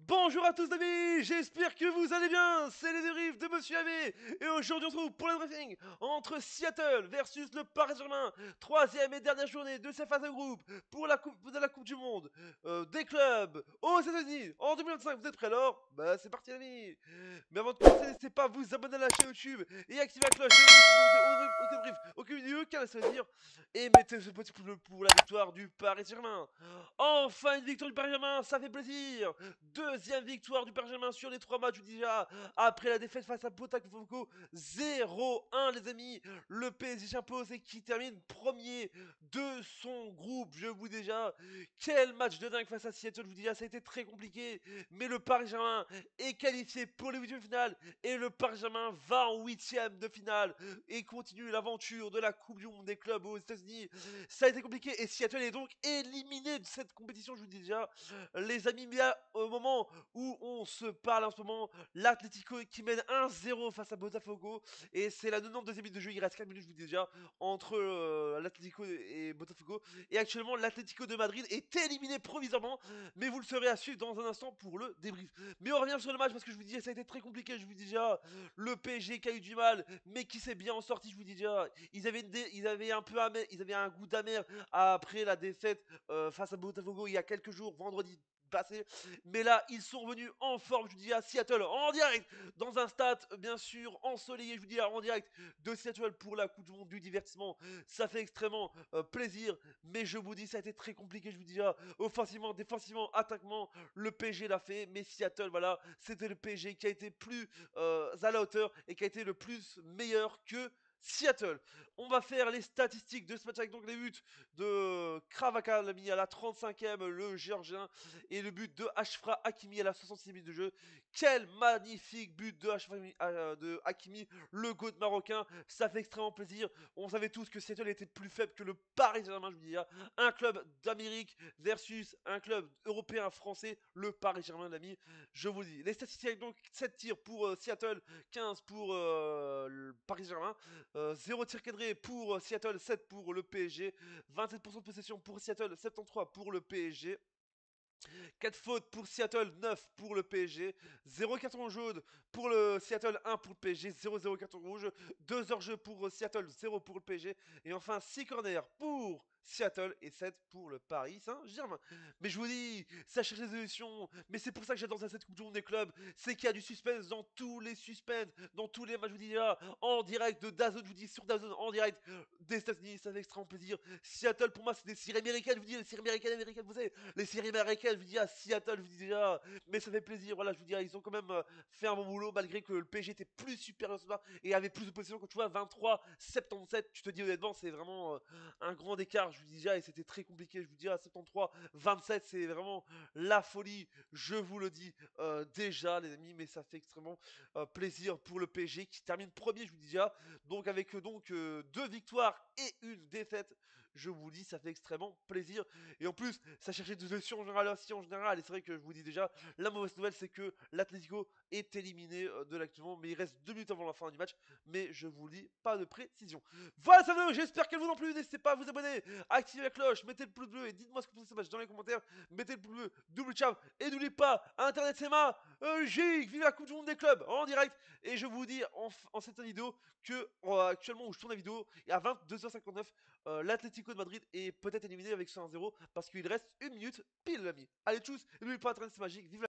Bonjour à tous amis, j'espère que vous allez bien, c'est les dérives de Monsieur AB, et aujourd'hui on se retrouve pour le briefing entre Seattle versus le Paris Saint-Germain, troisième et dernière journée de cette phase de groupe pour la coupe du Monde des clubs aux États-Unis en 2025. Vous êtes prêts alors? Bah c'est parti les amis. Mais avant de commencer, n'hésitez pas à vous abonner à la chaîne YouTube et activer la cloche aucun brief, aucune vidéo, qu'à se dire, et mettez ce petit pouce bleu pour la victoire du Paris Saint-Germain. Enfin une victoire du Paris Saint-Germain, ça fait plaisir. Deuxième victoire du Paris Saint-Germain sur les 3 matchs déjà. Après la défaite face à Botafogo 0-1 les amis. Le PSG s'impose et qui termine premier de son groupe. Je vous dis déjà, quel match de dingue face à Seattle. Je vous dis déjà, ça a été très compliqué. Mais le Paris Saint-Germain est qualifié pour les huitièmes de finale. Et le Paris Saint-Germain va en huitième de finale et continue l'aventure de la Coupe du Monde des clubs aux États-Unis. Ça a été compliqué et Seattle est donc éliminé de cette compétition. Je vous dis déjà, les amis, mais au moment où on se parle en ce moment, l'Atlético qui mène 1-0 face à Botafogo, et c'est la 92e minute de jeu, il reste 4 minutes, je vous dis déjà, entre l'Atlético et Botafogo, et actuellement l'Atlético de Madrid est éliminé provisoirement, mais vous le saurez à suivre dans un instant pour le débrief. Mais on revient sur le match parce que je vous dis, ça a été très compliqué, je vous dis déjà, le PSG qui a eu du mal, mais qui s'est bien en sorti, je vous dis déjà, ils avaient un goût d'amer après la défaite face à Botafogo il y a quelques jours, vendredi passé. Mais là, ils sont revenus en forme, je vous dis à Seattle, en direct, dans un stade, bien sûr, ensoleillé, je vous dis en direct de Seattle pour la Coupe du Monde du divertissement. Ça fait extrêmement plaisir, mais je vous dis, ça a été très compliqué, je vous dis, offensivement, défensivement, attaquement, le PSG l'a fait, mais Seattle, voilà, c'était le PSG qui a été plus à la hauteur et qui a été le plus meilleur que Seattle. On va faire les statistiques de ce match avec donc les buts de Kravaka, l'a mis à la 35e, le Géorgien, et le but de Achraf Hakimi à la 66e minute de jeu. Quel magnifique but de de Hakimi, le GOAT marocain. Ça fait extrêmement plaisir. On savait tous que Seattle était plus faible que le Paris Saint-Germain, je vous dis. Un club d'Amérique versus un club européen français, le Paris Saint-Germain, l'ami. Je vous le dis. Les statistiques, donc 7 tirs pour Seattle, 15 pour le Paris Saint-Germain. 0 tir cadré pour Seattle, 7 pour le PSG. 27% de possession pour Seattle, 73 pour le PSG. 4 fautes pour Seattle, 9 pour le PSG. 0 carton jaune pour le Seattle, 1 pour le PSG. 0-0 carton rouge. 2 hors-jeu pour Seattle, 0 pour le PSG. Et enfin 6 corners pour Seattle et 7 pour le Paris Saint-Germain. Mais je vous dis, ça cherche les solutions. Mais c'est pour ça que j'adore cette Coupe du Monde des clubs. C'est qu'il y a du suspense dans tous les suspens, dans tous les matchs. Je vous dis là, en direct de DAZN, je vous dis sur DAZN, en direct des États-Unis. Ça fait extrêmement plaisir. Seattle, pour moi, c'est des séries américaines. Je vous dis, les séries américaines, vous savez, les séries américaines, je vous dis à Seattle, je vous dis déjà, mais ça fait plaisir. Voilà, je vous dis, ils ont quand même fait un bon boulot malgré que le PSG était plus supérieur ce soir et avait plus de position. Quand tu vois 23-77, tu te dis honnêtement, c'est vraiment un grand écart. Je vous dis déjà, et c'était très compliqué. Je vous dis à 73-27, c'est vraiment la folie. Je vous le dis déjà, les amis, mais ça fait extrêmement plaisir pour le PSG qui termine premier. Je vous dis déjà, donc avec 2 victoires et une défaite. Je vous dis, ça fait extrêmement plaisir. Et en plus, ça cherchait des solutions en général aussi en général. Et c'est vrai que je vous dis déjà, la mauvaise nouvelle, c'est que l'Atlético est éliminé de l'actuellement. Mais il reste 2 minutes avant la fin du match. Mais je vous le dis, pas de précision. Voilà, ça va, j'espère qu'elle vous en plu. N'hésitez pas à vous abonner, activer la cloche, mettez le pouce bleu et dites-moi ce que vous pensez de ce match dans les commentaires. Mettez le pouce bleu, double ciao. Et n'oubliez pas, Internet c'est ma gigue, vive la Coupe du Monde des clubs en direct. Et je vous dis en cette vidéo que actuellement où je tourne la vidéo, et à 22h59, l'Atlético de Madrid est peut-être éliminé avec ce 1-0 parce qu'il reste 1 minute pile, l'ami. Allez, tchuss, et n'oubliez pas, Internet c'est magique, vive la